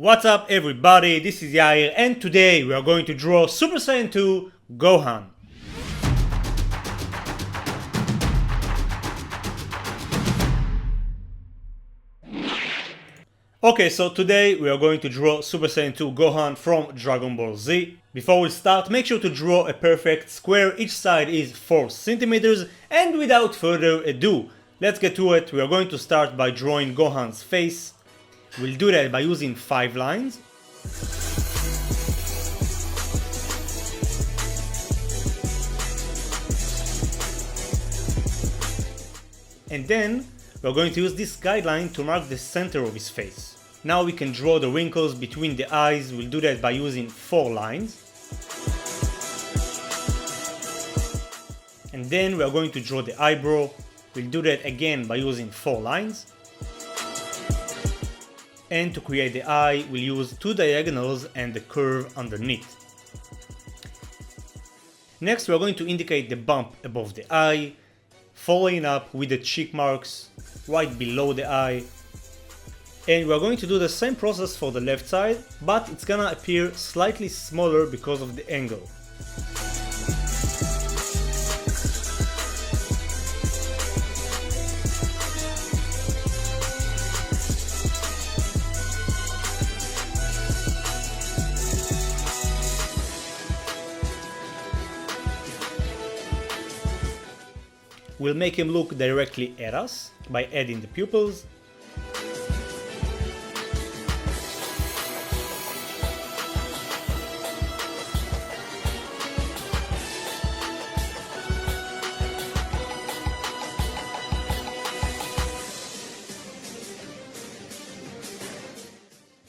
What's up everybody, this is Yair and today we are going to draw Super Saiyan 2 Gohan. Okay, so today we are going to draw Super Saiyan 2 Gohan from Dragon Ball Z. Before we start, make sure to draw a perfect square, each side is 4 centimeters, and without further ado, let's get to it. We are going to start by drawing Gohan's face. We'll do that by using 5 lines. And then we're going to use this guideline to mark the center of his face. Now we can draw the wrinkles between the eyes. We'll do that by using 4 lines. And then we are going to draw the eyebrow. We'll do that again by using 4 lines. And to create the eye, we'll use 2 diagonals and the curve underneath. Next, we're going to indicate the bump above the eye, following up with the cheek marks right below the eye. And we're going to do the same process for the left side, but it's gonna appear slightly smaller because of the angle. We'll make him look directly at us by adding the pupils.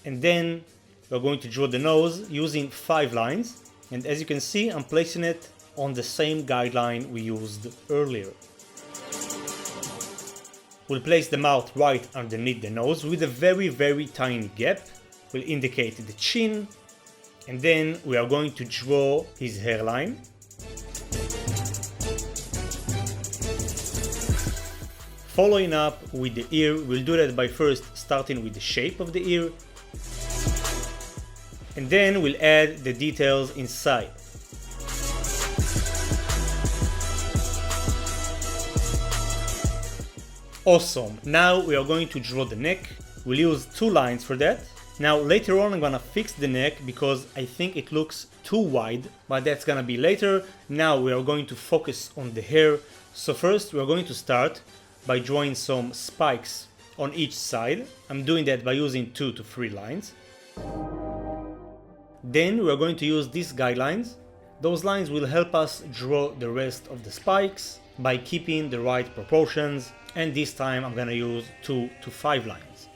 And then we're going to draw the nose using 5 lines. And as you can see, I'm placing it on the same guideline we used earlier. We'll place the mouth right underneath the nose with a very tiny gap. We'll indicate the chin, and then we are going to draw his hairline. Following up with the ear, we'll do that by first starting with the shape of the ear, and then we'll add the details inside. Awesome, now we are going to draw the neck. We'll use 2 lines for that. Now later on I'm gonna fix the neck because I think it looks too wide, but that's gonna be later. Now we are going to focus on the hair. So first we are going to start by drawing some spikes on each side. I'm doing that by using 2 to 3 lines. Then we are going to use these guidelines. Those lines will help us draw the rest of the spikes by keeping the right proportions. And this time I'm gonna use 2 to 5 lines.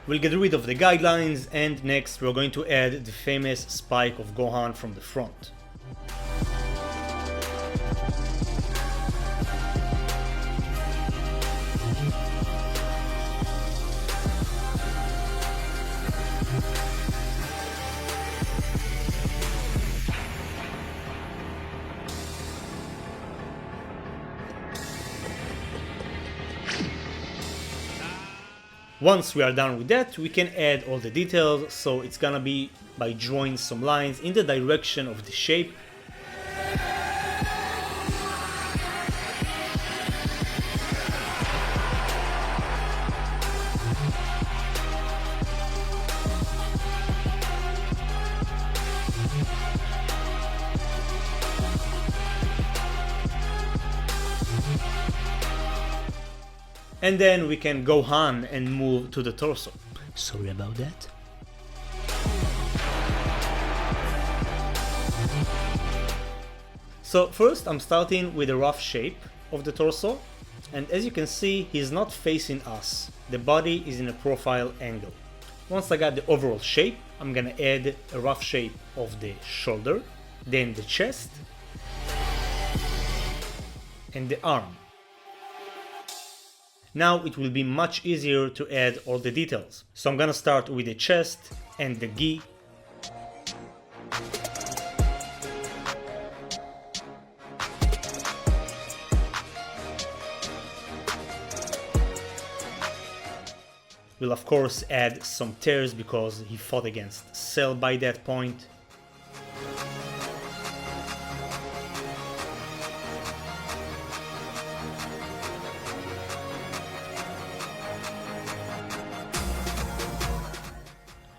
We'll get rid of the guidelines, and next we're going to add the famous spike of Gohan from the front. Once we are done with that, we can add all the details, so it's gonna be by drawing some lines in the direction of the shape. And then we can go on and move to the torso. Sorry about that. So first I'm starting with a rough shape of the torso, and as you can see, he's not facing us. The body is in a profile angle. Once I got the overall shape, I'm gonna add a rough shape of the shoulder, then the chest, and the arm. Now it will be much easier to add all the details. So I'm gonna start with the chest and the gi. We'll of course add some tears because he fought against Cell by that point.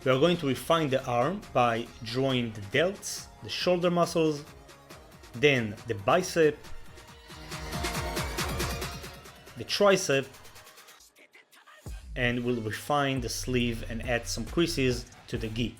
We are going to refine the arm by drawing the delts, the shoulder muscles, then the bicep, the tricep, and we'll refine the sleeve and add some creases to the gi.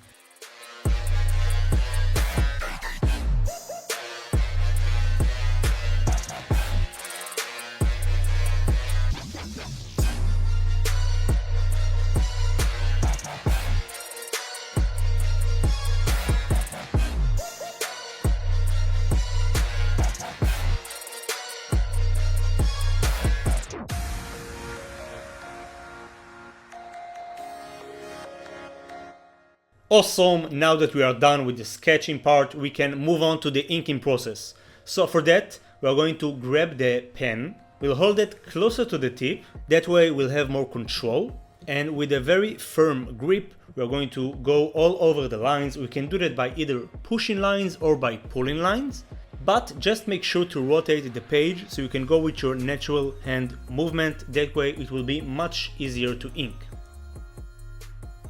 Awesome, now that we are done with the sketching part, we can move on to the inking process. So for that, we are going to grab the pen, we'll hold it closer to the tip, that way we'll have more control, and with a very firm grip, we are going to go all over the lines. We can do that by either pushing lines or by pulling lines, but just make sure to rotate the page so you can go with your natural hand movement, that way it will be much easier to ink.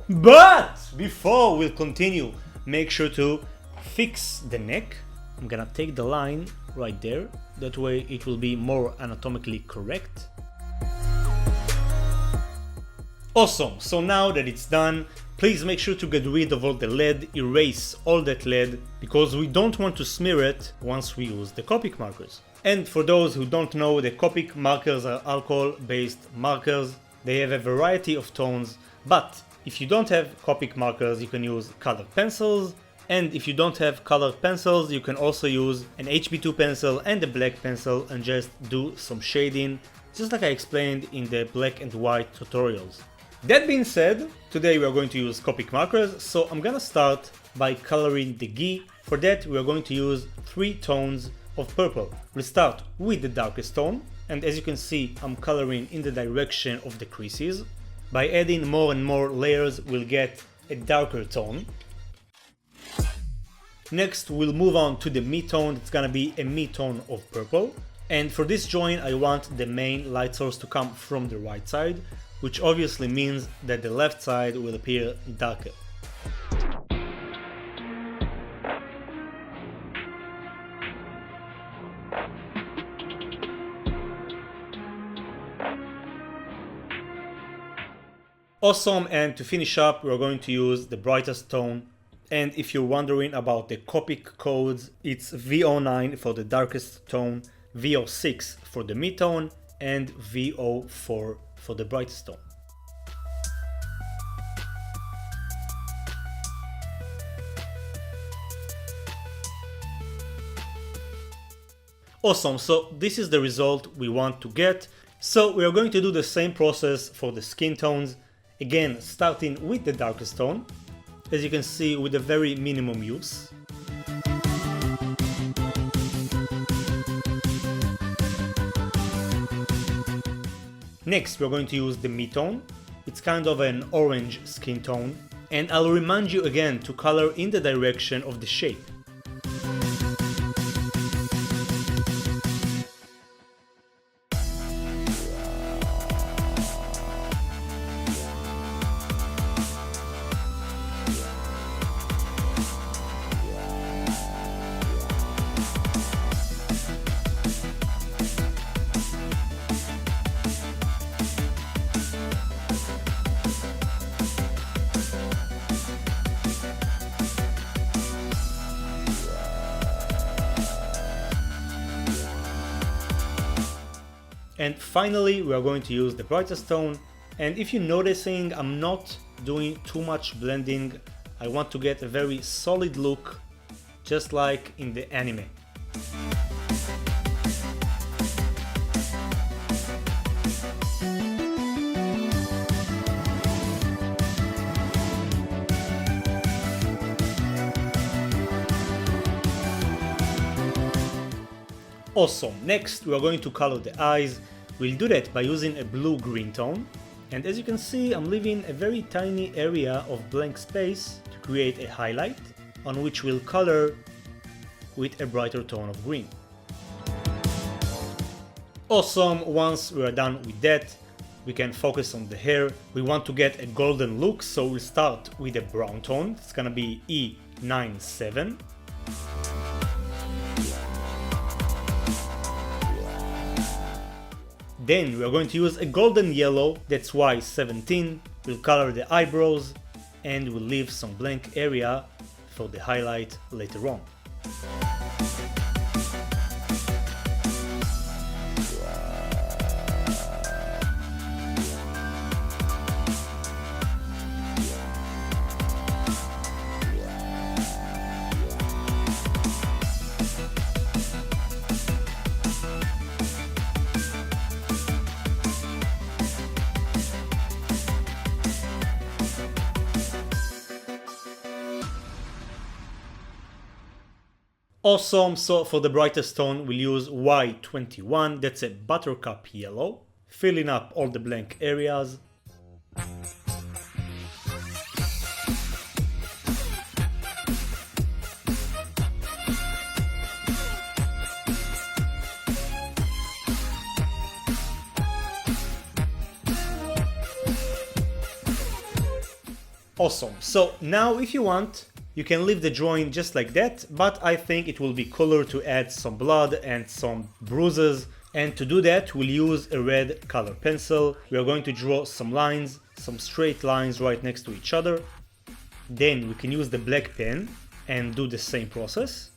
But before we'll continue, make sure to fix the neck. I'm gonna take the line right there, that way it will be more anatomically correct. Awesome, so now that it's done, please make sure to get rid of all the lead, erase all that lead, because we don't want to smear it once we use the Copic markers. And for those who don't know, the Copic markers are alcohol-based markers. They have a variety of tones, but if you don't have Copic markers, you can use colored pencils, and if you don't have colored pencils, you can also use an HB2 pencil and a black pencil and just do some shading, just like I explained in the black and white tutorials. That being said, today we are going to use Copic markers, so I'm gonna start by coloring the gi. For that, we are going to use 3 tones of purple. We'll start with the darkest tone, and as you can see, I'm coloring in the direction of the creases. By adding more and more layers, we'll get a darker tone. Next, we'll move on to the mid-tone. It's gonna be a mid-tone of purple. And for this drawing, I want the main light source to come from the right side, which obviously means that the left side will appear darker. Awesome, and to finish up, we're going to use the brightest tone. And if you're wondering about the Copic codes, it's VO9 for the darkest tone, VO6 for the mid-tone, and VO4 for the brightest tone. Awesome, so this is the result we want to get. So we are going to do the same process for the skin tones. Again, starting with the darkest tone, as you can see, with a very minimum use. Next, we're going to use the mid-tone. It's kind of an orange skin tone, and I'll remind you again to color in the direction of the shape. And finally, we are going to use the brightest tone. And if you're noticing, I'm not doing too much blending. I want to get a very solid look, just like in the anime. Awesome, next we are going to color the eyes. We'll do that by using a blue-green tone. And as you can see, I'm leaving a very tiny area of blank space to create a highlight, on which we'll color with a brighter tone of green. Awesome, once we are done with that, we can focus on the hair. We want to get a golden look, so we'll start with a brown tone. It's gonna be E97. Then we are going to use a golden yellow, that's Y17. We'll color the eyebrows and we'll leave some blank area for the highlight later on. Awesome, so for the brightest tone we'll use Y21, that's a buttercup yellow, filling up all the blank areas. Awesome, so now if you want, you can leave the drawing just like that, but I think it will be cooler to add some blood and some bruises. And to do that, we'll use a red color pencil. We are going to draw some lines, some straight lines right next to each other. Then we can use the black pen and do the same process.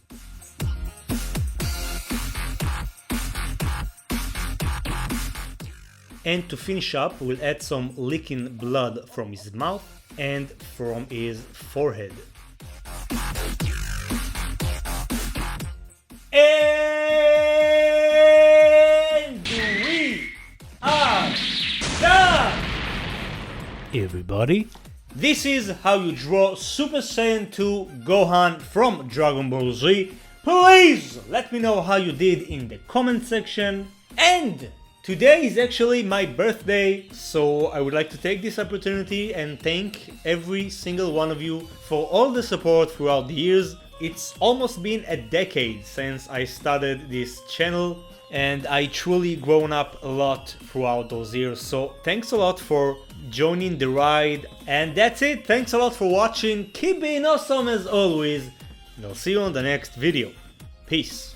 And to finish up, we'll add some leaking blood from his mouth and from his forehead. And we are done! Everybody, this is how you draw Super Saiyan 2 Gohan from Dragon Ball Z. Please let me know how you did in the comment section. And today is actually my birthday, so I would like to take this opportunity and thank every single one of you for all the support throughout the years. It's almost been a decade since I started this channel and I truly grown up a lot throughout those years, so thanks a lot for joining the ride. And that's it, thanks a lot for watching, keep being awesome as always, and I'll see you on the next video. Peace.